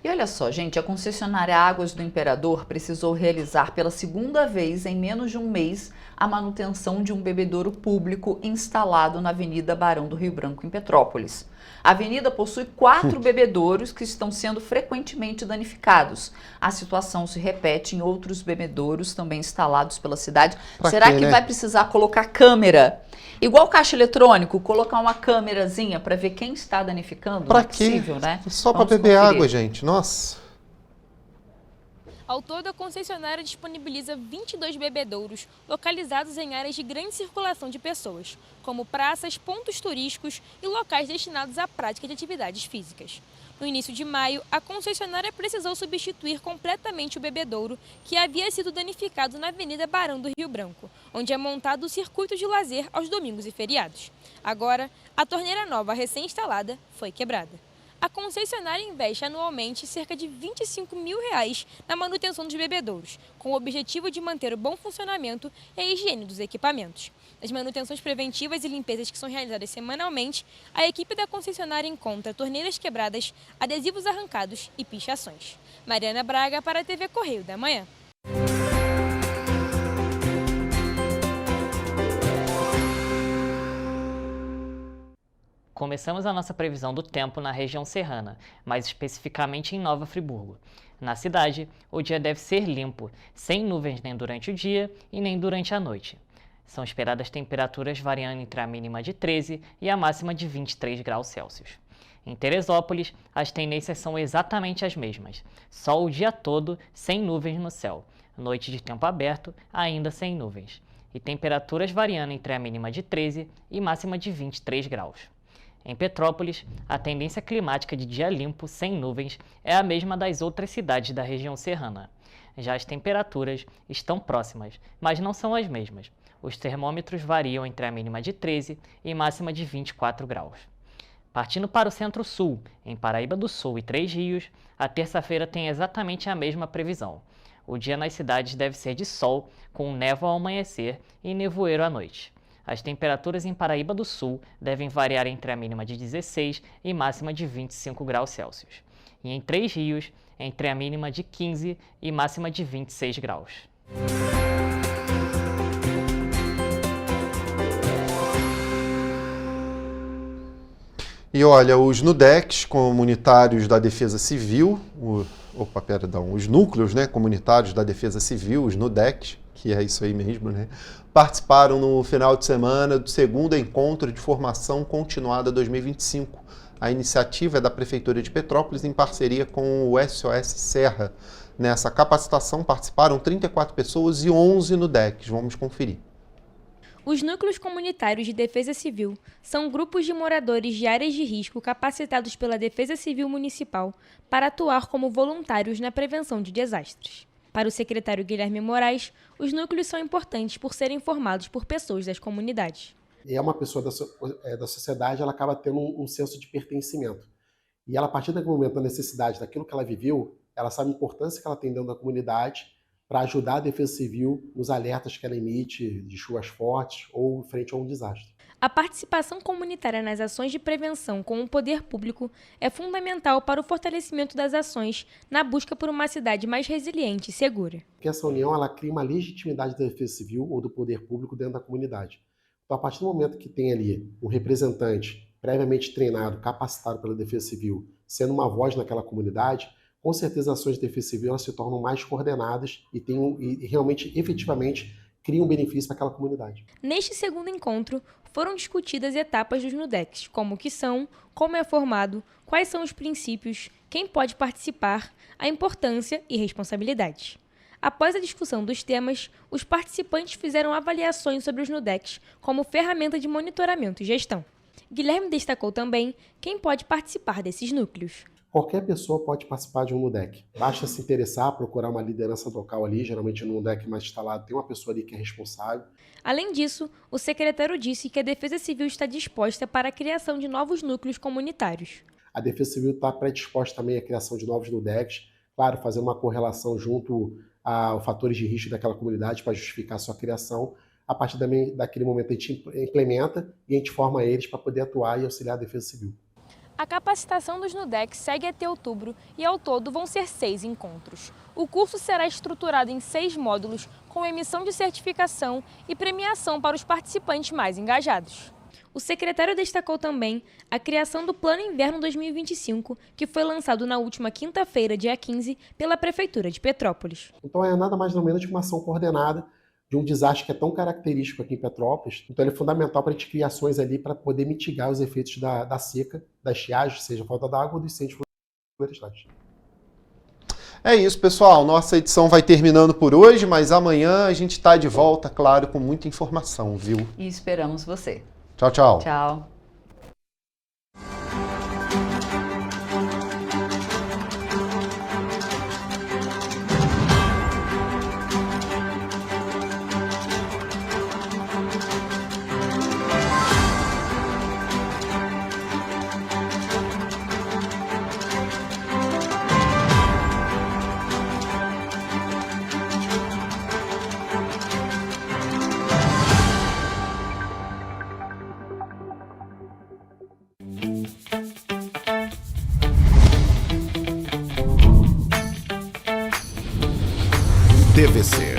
E olha só, gente, a concessionária Águas do Imperador precisou realizar pela segunda vez em menos de um mês a manutenção de um bebedouro público instalado na Avenida Barão do Rio Branco, em Petrópolis. A avenida possui 4 bebedouros que estão sendo frequentemente danificados. A situação se repete em outros bebedouros também instalados pela cidade. Será que vai precisar colocar câmera? Igual caixa eletrônico, colocar uma câmerazinha para ver quem está danificando? Pra Não é possível, né? Só para beber água, gente. Nossa. Ao todo, a concessionária disponibiliza 22 bebedouros localizados em áreas de grande circulação de pessoas, como praças, pontos turísticos e locais destinados à prática de atividades físicas. No início de maio, a concessionária precisou substituir completamente o bebedouro que havia sido danificado na Avenida Barão do Rio Branco, onde é montado o circuito de lazer aos domingos e feriados. Agora, a torneira nova recém-instalada foi quebrada. A concessionária investe anualmente cerca de R$25 mil na manutenção dos bebedouros, com o objetivo de manter o bom funcionamento e a higiene dos equipamentos. Nas manutenções preventivas e limpezas que são realizadas semanalmente, a equipe da concessionária encontra torneiras quebradas, adesivos arrancados e pichações. Mariana Braga para a TV Correio da Manhã. Começamos a nossa previsão do tempo na região serrana, mais especificamente em Nova Friburgo. Na cidade, o dia deve ser limpo, sem nuvens nem durante o dia e nem durante a noite. São esperadas temperaturas variando entre a mínima de 13 e a máxima de 23 graus Celsius. Em Teresópolis, as tendências são exatamente as mesmas, sol o dia todo sem nuvens no céu, noite de tempo aberto ainda sem nuvens, e temperaturas variando entre a mínima de 13 e máxima de 23 graus. Em Petrópolis, a tendência climática de dia limpo, sem nuvens, é a mesma das outras cidades da região serrana. Já as temperaturas estão próximas, mas não são as mesmas. Os termômetros variam entre a mínima de 13 e máxima de 24 graus. Partindo para o centro-sul, em Paraíba do Sul e Três Rios, a terça-feira tem exatamente a mesma previsão. O dia nas cidades deve ser de sol, com névoa ao amanhecer e nevoeiro à noite. As temperaturas em Paraíba do Sul devem variar entre a mínima de 16 e máxima de 25 graus Celsius. E em Três Rios, entre a mínima de 15 e máxima de 26 graus. E olha, os NUDECs, comunitários da Defesa Civil, os núcleos, né, comunitários da Defesa Civil, os NUDECs, que é isso aí mesmo, né, participaram no final de semana do segundo encontro de formação continuada 2025. A iniciativa é da Prefeitura de Petrópolis em parceria com o SOS Serra. Nessa capacitação participaram 34 pessoas e 11 NUDECs. Vamos conferir. Os núcleos comunitários de defesa civil são grupos de moradores de áreas de risco capacitados pela Defesa Civil Municipal para atuar como voluntários na prevenção de desastres. Para o secretário Guilherme Moraes, os núcleos são importantes por serem formados por pessoas das comunidades. É uma pessoa da sociedade, ela acaba tendo um senso de pertencimento. E ela, a partir do momento da necessidade daquilo que ela viveu, ela sabe a importância que ela tem dentro da comunidade para ajudar a Defesa Civil nos alertas que ela emite de chuvas fortes ou frente a um desastre. A participação comunitária nas ações de prevenção com o poder público é fundamental para o fortalecimento das ações na busca por uma cidade mais resiliente e segura. Porque essa união ela cria uma legitimidade da Defesa Civil ou do poder público dentro da comunidade. Então, a partir do momento que tem ali um representante previamente treinado, capacitado pela Defesa Civil, sendo uma voz naquela comunidade, com certeza as ações de Defesa Civil elas se tornam mais coordenadas e realmente, efetivamente, criam um benefício para aquela comunidade. Neste segundo encontro, foram discutidas etapas dos NUDECs, como o que são, como é formado, quais são os princípios, quem pode participar, a importância e responsabilidades. Após a discussão dos temas, os participantes fizeram avaliações sobre os NUDECs como ferramenta de monitoramento e gestão. Guilherme destacou também quem pode participar desses núcleos. Qualquer pessoa pode participar de um NUDEC. Basta se interessar, procurar uma liderança local ali, geralmente no NUDEC mais instalado tem uma pessoa ali que é responsável. Além disso, o secretário disse que a Defesa Civil está disposta para a criação de novos núcleos comunitários. A Defesa Civil está predisposta também à criação de novos NUDECs, claro, fazer uma correlação junto aos fatores de risco daquela comunidade para justificar a sua criação. A partir daquele momento a gente implementa e a gente forma eles para poder atuar e auxiliar a Defesa Civil. A capacitação dos NUDECs segue até outubro e ao todo vão ser 6 encontros. O curso será estruturado em 6 módulos com emissão de certificação e premiação para os participantes mais engajados. O secretário destacou também a criação do Plano Inverno 2025, que foi lançado na última quinta-feira, dia 15, pela Prefeitura de Petrópolis. Então é nada mais ou menos que uma ação coordenada de um desastre que é tão característico aqui em Petrópolis. Então ele é fundamental para a gente criar ações ali para poder mitigar os efeitos da seca, da estiagem, seja falta d'água ou dos incêndios florestais. É isso, pessoal. Nossa edição vai terminando por hoje, mas amanhã a gente está de volta, claro, com muita informação, viu? E esperamos você. Tchau, tchau. Tchau. TVC,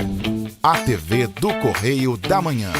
a TV do Correio da Manhã.